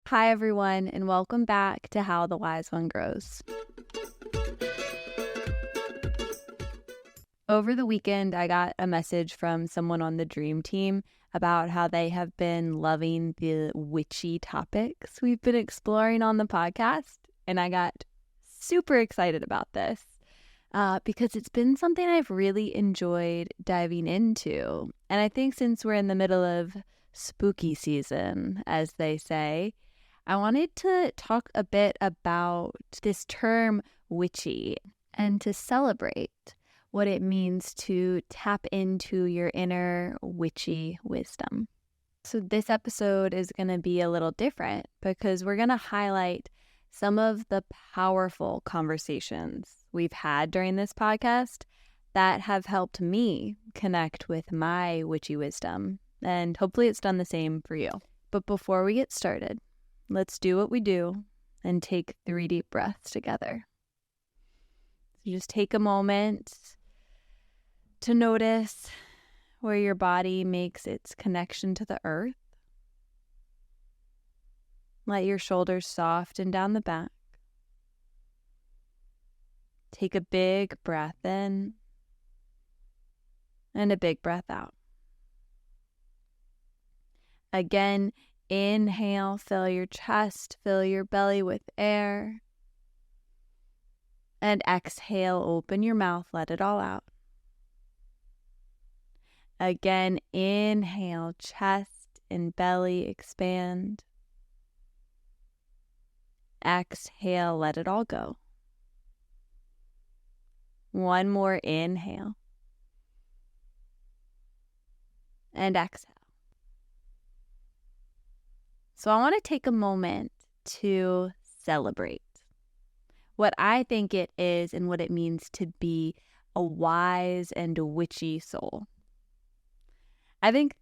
Hi, everyone, and welcome back to How the Wise One Grows. Over the weekend, I got a message from someone on the Dream Team about how they have been loving the witchy topics we've been exploring on the podcast, and I got super excited about this because it's been something I've really enjoyed diving into. And I think since we're in the middle of spooky season, as they say, I wanted to talk a bit about this term witchy and to celebrate what it means to tap into your inner witchy wisdom. So this episode is going to be a little different because we're going to highlight some of the powerful conversations we've had during this podcast that have helped me connect with my witchy wisdom. And hopefully it's done the same for you. But before we get started, let's do what we do and take 3 deep breaths together. So just take a moment to notice where your body makes its connection to the earth. Let your shoulders soften down the back. Take a big breath in and a big breath out. Again, inhale, fill your chest, fill your belly with air. And exhale, open your mouth, let it all out. Again, inhale, chest and belly expand. Exhale, let it all go. One more inhale. And exhale. So I want to take a moment to celebrate what I think it is and what it means to be a wise and witchy soul. I think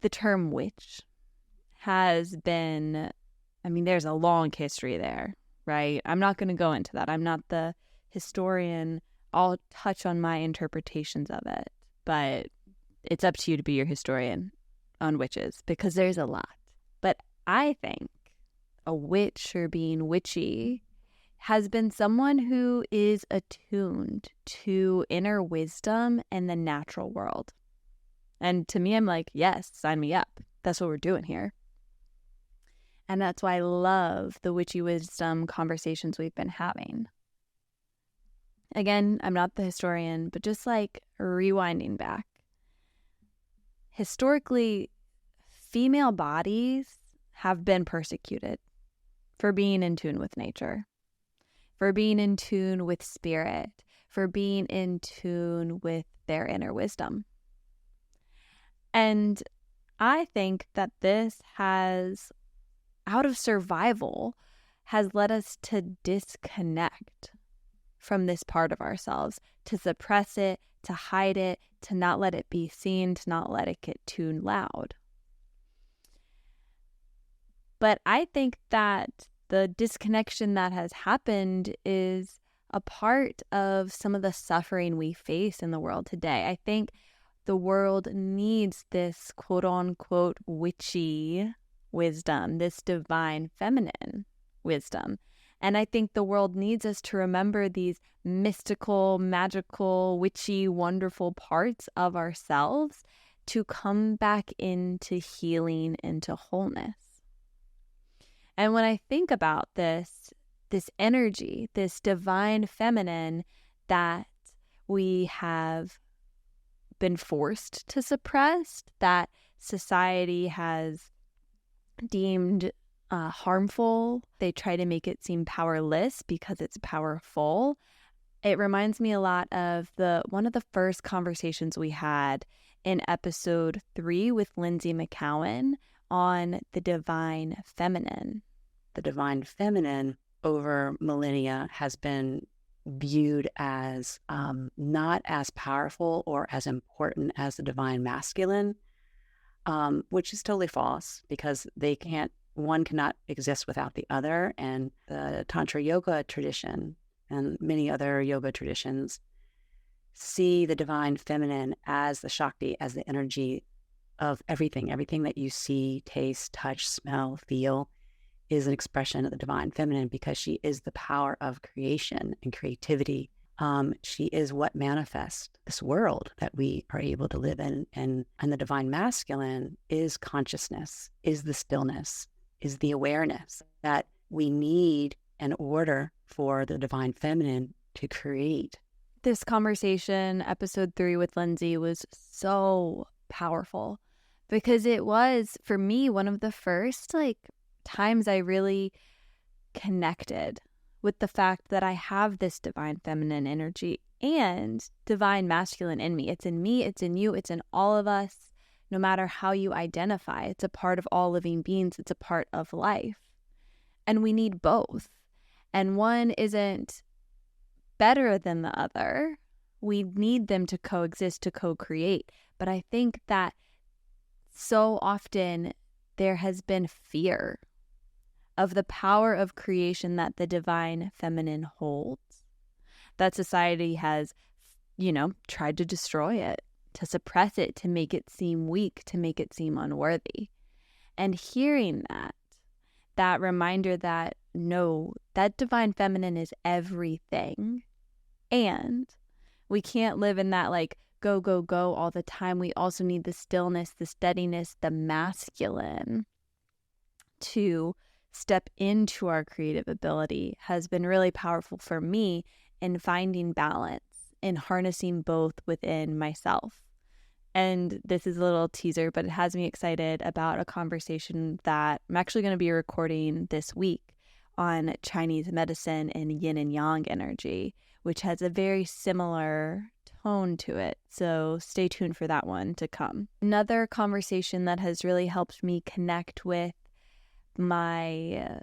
the term witch has been, there's a long history there, right? I'm not going to go into that. I'm not the historian. I'll touch on my interpretations of it, but it's up to you to be your historian on witches because there's a lot. But I think a witch or being witchy has been someone who is attuned to inner wisdom and the natural world. And to me, I'm like, yes, sign me up. That's what we're doing here. And that's why I love the witchy wisdom conversations we've been having. Again, I'm not the historian, but just like rewinding back. Historically, female bodies have been persecuted for being in tune with nature, for being in tune with spirit, for being in tune with their inner wisdom. And I think that this has, out of survival, has led us to disconnect from this part of ourselves, to suppress it, to hide it, to not let it be seen, to not let it get too loud. But I think that the disconnection that has happened is a part of some of the suffering we face in the world today. I think the world needs this quote unquote witchy wisdom, this divine feminine wisdom. And I think the world needs us to remember these mystical, magical, witchy, wonderful parts of ourselves to come back into healing, into wholeness. And when I think about this energy, this divine feminine that we have been forced to suppress, that society has deemed harmful, they try to make it seem powerless because it's powerful. It reminds me a lot of one of the first conversations we had in episode 3 with Lynsie McKeown on the divine feminine. The divine feminine over millennia has been viewed as not as powerful or as important as the divine masculine, which is totally false because one cannot exist without the other. And the Tantra yoga tradition and many other yoga traditions see the divine feminine as the Shakti, as the energy of everything that you see, taste, touch, smell, feel is an expression of the divine feminine because she is the power of creation and creativity. She is what manifests this world that we are able to live in. And the divine masculine is consciousness, is the stillness, is the awareness that we need in order for the divine feminine to create. This conversation, episode 3 with Lynsie, was so powerful because it was, for me, one of the first times I really connected with the fact that I have this divine feminine energy and divine masculine in me. It's in me, it's in you, it's in all of us, no matter how you identify. It's a part of all living beings. It's a part of life. And we need both. And one isn't better than the other. We need them to coexist, to co-create. But I think that so often there has been fear of the power of creation that the divine feminine holds, that society has, tried to destroy it, to suppress it, to make it seem weak, to make it seem unworthy. And hearing that reminder that no, that divine feminine is everything. And we can't live in that go, go, go all the time. We also need the stillness, the steadiness, the masculine to step into our creative ability has been really powerful for me in finding balance, in harnessing both within myself. And this is a little teaser, but it has me excited about a conversation that I'm actually going to be recording this week on Chinese medicine and yin and yang energy, which has a very similar tone to it. So stay tuned for that one to come. Another conversation that has really helped me connect with my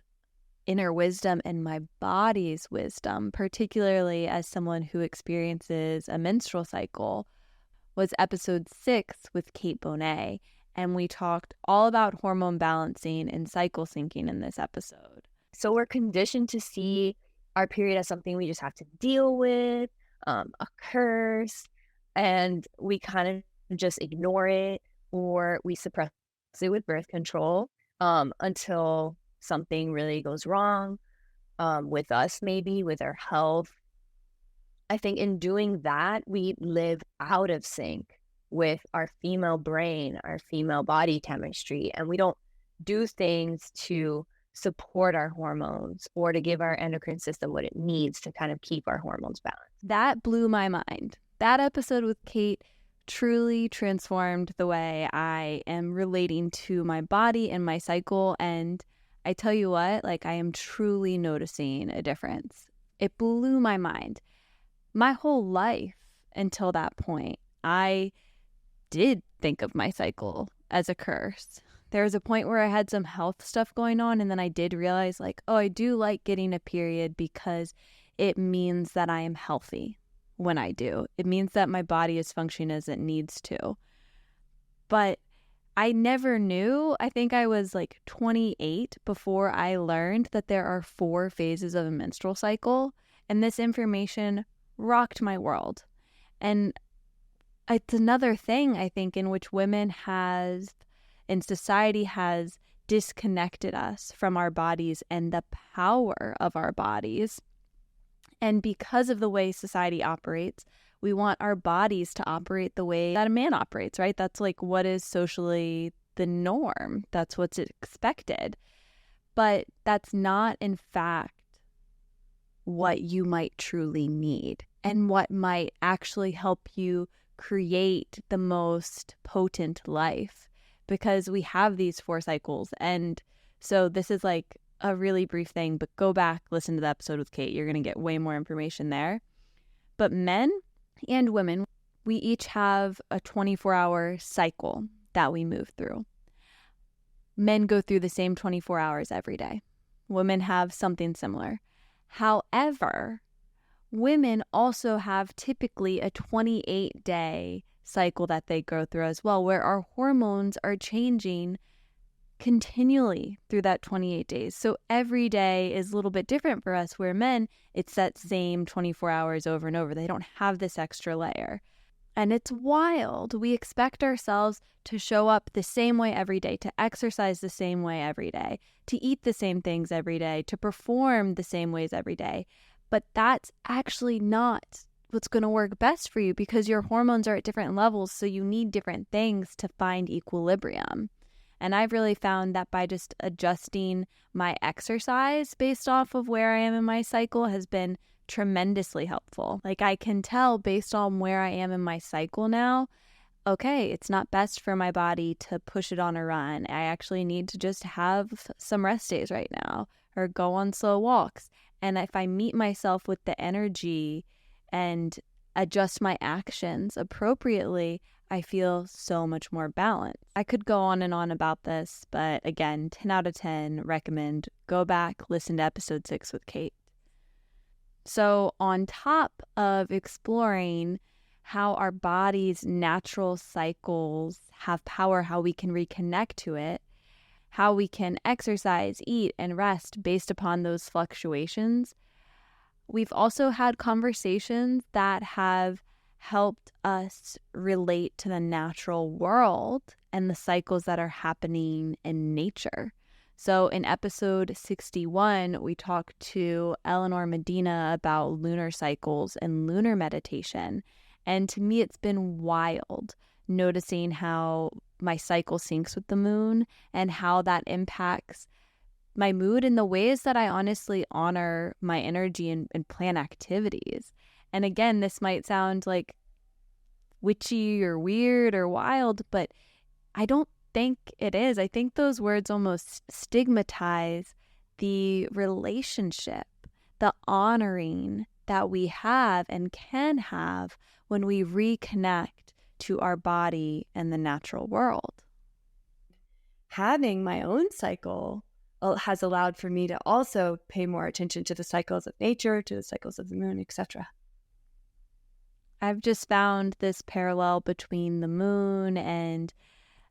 inner wisdom and my body's wisdom, particularly as someone who experiences a menstrual cycle, was episode 6 with Cait Bonet. And we talked all about hormone balancing and cycle syncing in this episode. So we're conditioned to see our period as something we just have to deal with, a curse, and we kind of just ignore it, or we suppress it with birth control until something really goes wrong with us, maybe with our health. I think in doing that, we live out of sync with our female brain, our female body chemistry, and we don't do things to support our hormones or to give our endocrine system what it needs to kind of keep our hormones balanced. That blew my mind. That episode with Cait truly transformed the way I am relating to my body and my cycle. And I tell you what, I am truly noticing a difference. It blew my mind. My whole life until that point, I did think of my cycle as a curse. There was a point where I had some health stuff going on, and then I did realize I do like getting a period because it means that I am healthy when I do. It means that my body is functioning as it needs to. But I never knew. I think I was 28 before I learned that there are 4 phases of a menstrual cycle, and this information rocked my world. And it's another thing, I think, in which women and society has disconnected us from our bodies and the power of our bodies. And because of the way society operates, we want our bodies to operate the way that a man operates, right? That's what is socially the norm. That's what's expected. But that's not, in fact, what you might truly need and what might actually help you create the most potent life, because we have these 4 cycles. And so this is a really brief thing, but go back, listen to the episode with Cait. You're going to get way more information there. But men and women, we each have a 24-hour cycle that we move through. Men go through the same 24 hours every day. Women have something similar. However, women also have typically a 28-day cycle that they go through as well, where our hormones are changing continually through that 28 days. So every day is a little bit different for us, where men, it's that same 24 hours over and over. They don't have this extra layer. And it's wild. We expect ourselves to show up the same way every day, to exercise the same way every day, to eat the same things every day, to perform the same ways every day. But that's actually not what's going to work best for you, because your hormones are at different levels. So you need different things to find equilibrium. And I've really found that by just adjusting my exercise based off of where I am in my cycle has been tremendously helpful. Like, I can tell based on where I am in my cycle now, okay, it's not best for my body to push it on a run. I actually need to just have some rest days right now, or go on slow walks. And if I meet myself with the energy and adjust my actions appropriately, I feel so much more balanced. I could go on and on about this, but again, 10 out of 10 recommend. Go back, listen to episode 6 with Cait. So on top of exploring how our body's natural cycles have power, how we can reconnect to it, how we can exercise, eat, and rest based upon those fluctuations, we've also had conversations that have helped us relate to the natural world and the cycles that are happening in nature. So in episode 61, we talked to Eleanor Medina about lunar cycles and lunar meditation. And to me, it's been wild noticing how my cycle syncs with the moon and how that impacts my mood in the ways that I honestly honor my energy and plan activities. And again, this might sound like witchy or weird or wild, but I don't think it is. I think those words almost stigmatize the relationship, the honoring that we have and can have when we reconnect to our body and the natural world. Having my own cycle has allowed for me to also pay more attention to the cycles of nature, to the cycles of the moon, etc. I've just found this parallel between the moon and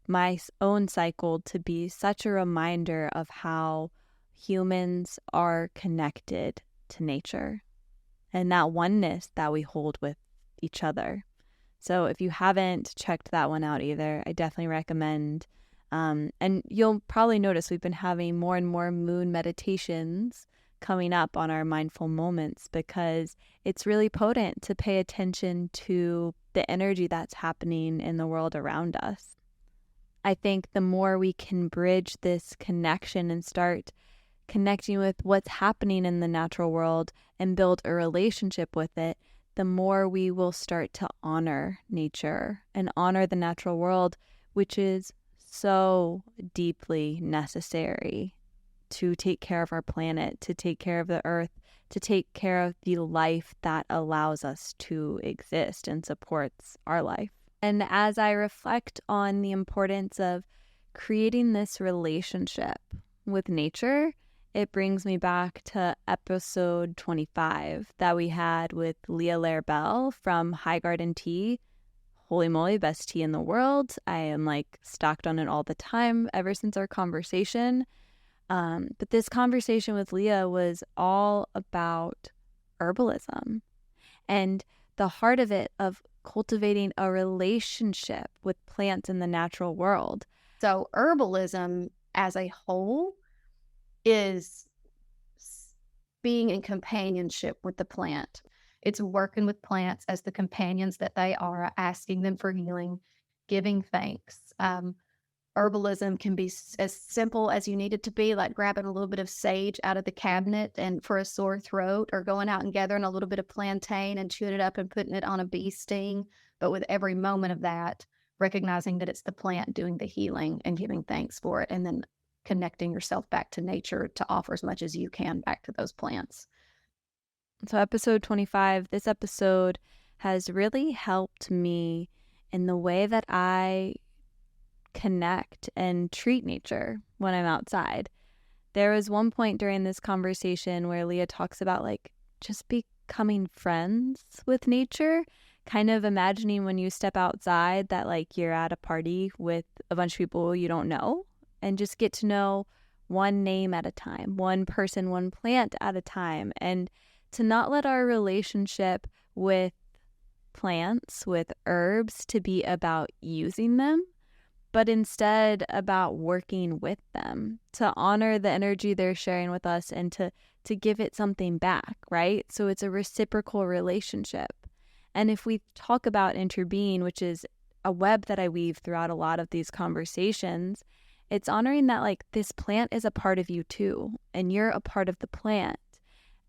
my own cycle to be such a reminder of how humans are connected to nature and that oneness that we hold with each other. So if you haven't checked that one out either, I definitely recommend. And you'll probably notice we've been having more and more moon meditations coming up on our mindful moments, because it's really potent to pay attention to the energy that's happening in the world around us. I think the more we can bridge this connection and start connecting with what's happening in the natural world and build a relationship with it, the more we will start to honor nature and honor the natural world, which is so deeply necessary to take care of our planet, to take care of the earth, to take care of the life that allows us to exist and supports our life. And as I reflect on the importance of creating this relationship with nature, it brings me back to episode 25 that we had with Leah Larabell from High Garden Tea. Holy moly, best tea in the world. I am stocked on it all the time ever since our conversation. But this conversation with Leah was all about herbalism and the heart of it, of cultivating a relationship with plants in the natural world. So herbalism as a whole is being in companionship with the plant. It's working with plants as the companions that they are, asking them for healing, giving thanks. Herbalism can be as simple as you need it to be, like grabbing a little bit of sage out of the cabinet and for a sore throat, or going out and gathering a little bit of plantain and chewing it up and putting it on a bee sting. But with every moment of that, recognizing that it's the plant doing the healing and giving thanks for it, and then connecting yourself back to nature to offer as much as you can back to those plants. So episode 25, this episode has really helped me in the way that I connect and treat nature when I'm outside. There was one point during this conversation where Leah talks about just becoming friends with nature, kind of imagining when you step outside that you're at a party with a bunch of people you don't know, and just get to know one name at a time, one person, one plant at a time, and to not let our relationship with plants, with herbs, to be about using them, but instead about working with them, to honor the energy they're sharing with us and to give it something back, right? So it's a reciprocal relationship. And if we talk about interbeing, which is a web that I weave throughout a lot of these conversations, it's honoring that like this plant is a part of you too, and you're a part of the plant,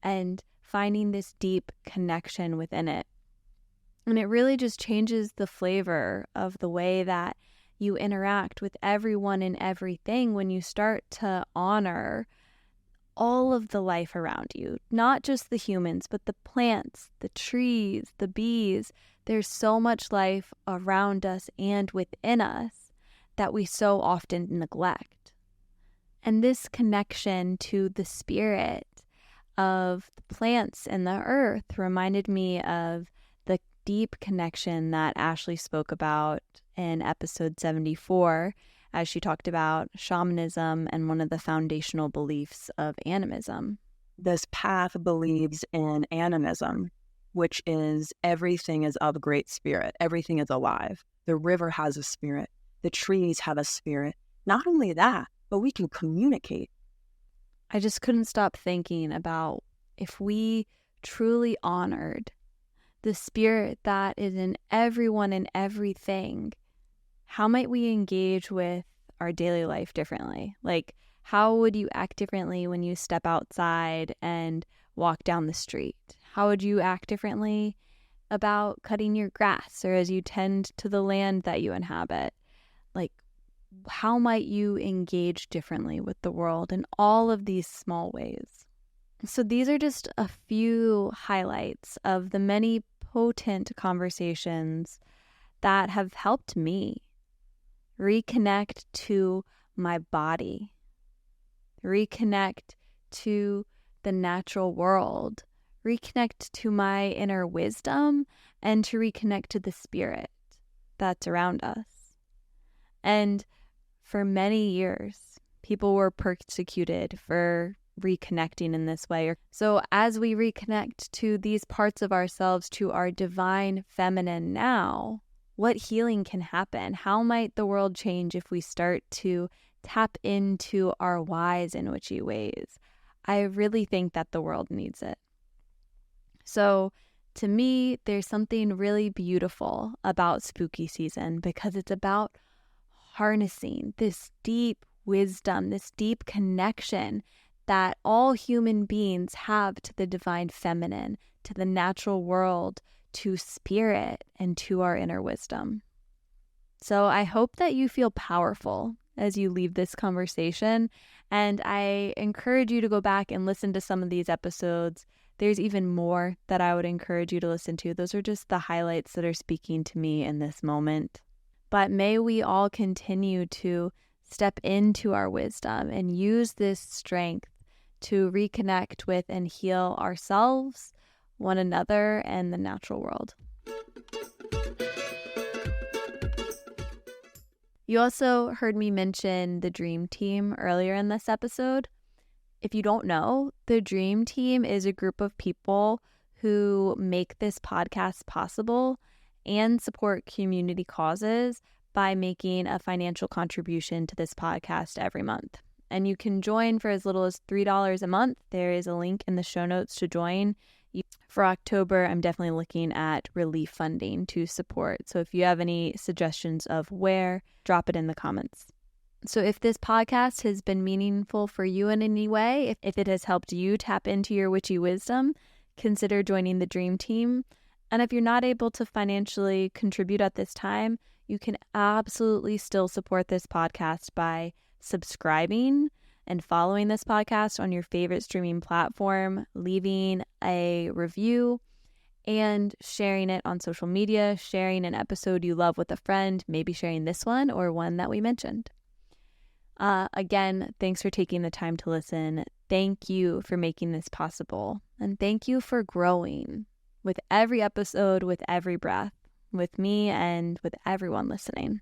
and finding this deep connection within it. And it really just changes the flavor of the way that you interact with everyone and everything when you start to honor all of the life around you, not just the humans, but the plants, the trees, the bees. There's so much life around us and within us that we so often neglect. And this connection to the spirit of the plants and the earth reminded me of the deep connection that Ashley spoke about in episode 74, as she talked about shamanism and one of the foundational beliefs of animism. This path believes in animism, which is everything is of great spirit. Everything is alive. The river has a spirit. The trees have a spirit. Not only that, but we can communicate. I just couldn't stop thinking about if we truly honored the spirit that is in everyone and everything, how might we engage with our daily life differently? Like, how would you act differently when you step outside and walk down the street? How would you act differently about cutting your grass or as you tend to the land that you inhabit? Like, how might you engage differently with the world in all of these small ways? So these are just a few highlights of the many potent conversations that have helped me reconnect to my body, reconnect to the natural world, reconnect to my inner wisdom, and to reconnect to the spirit that's around us. And for many years, people were persecuted for reconnecting in this way. So as we reconnect to these parts of ourselves, to our divine feminine now, what healing can happen? How might the world change if we start to tap into our whys in witchy ways? I really think that the world needs it. So to me, there's something really beautiful about spooky season because it's about harnessing this deep wisdom, this deep connection that all human beings have to the divine feminine, to the natural world, to spirit, and to our inner wisdom. So I hope that you feel powerful as you leave this conversation, and I encourage you to go back and listen to some of these episodes. There's even more that I would encourage you to listen to. Those are just the highlights that are speaking to me in this moment. But may we all continue to step into our wisdom and use this strength to reconnect with and heal ourselves, one another, and the natural world. You also heard me mention the Dream Team earlier in this episode. If you don't know, the Dream Team is a group of people who make this podcast possible and support community causes by making a financial contribution to this podcast every month. And you can join for as little as $3 a month. There is a link in the show notes to join. For October, I'm definitely looking at relief funding to support. So if you have any suggestions of where, drop it in the comments. So if this podcast has been meaningful for you in any way, if it has helped you tap into your witchy wisdom, consider joining the Dream Team. And if you're not able to financially contribute at this time, you can absolutely still support this podcast by subscribing and following this podcast on your favorite streaming platform, leaving a review, and sharing it on social media, sharing an episode you love with a friend, maybe sharing this one or one that we mentioned. Again, thanks for taking the time to listen. Thank you for making this possible. And thank you for growing with every episode, with every breath, with me and with everyone listening.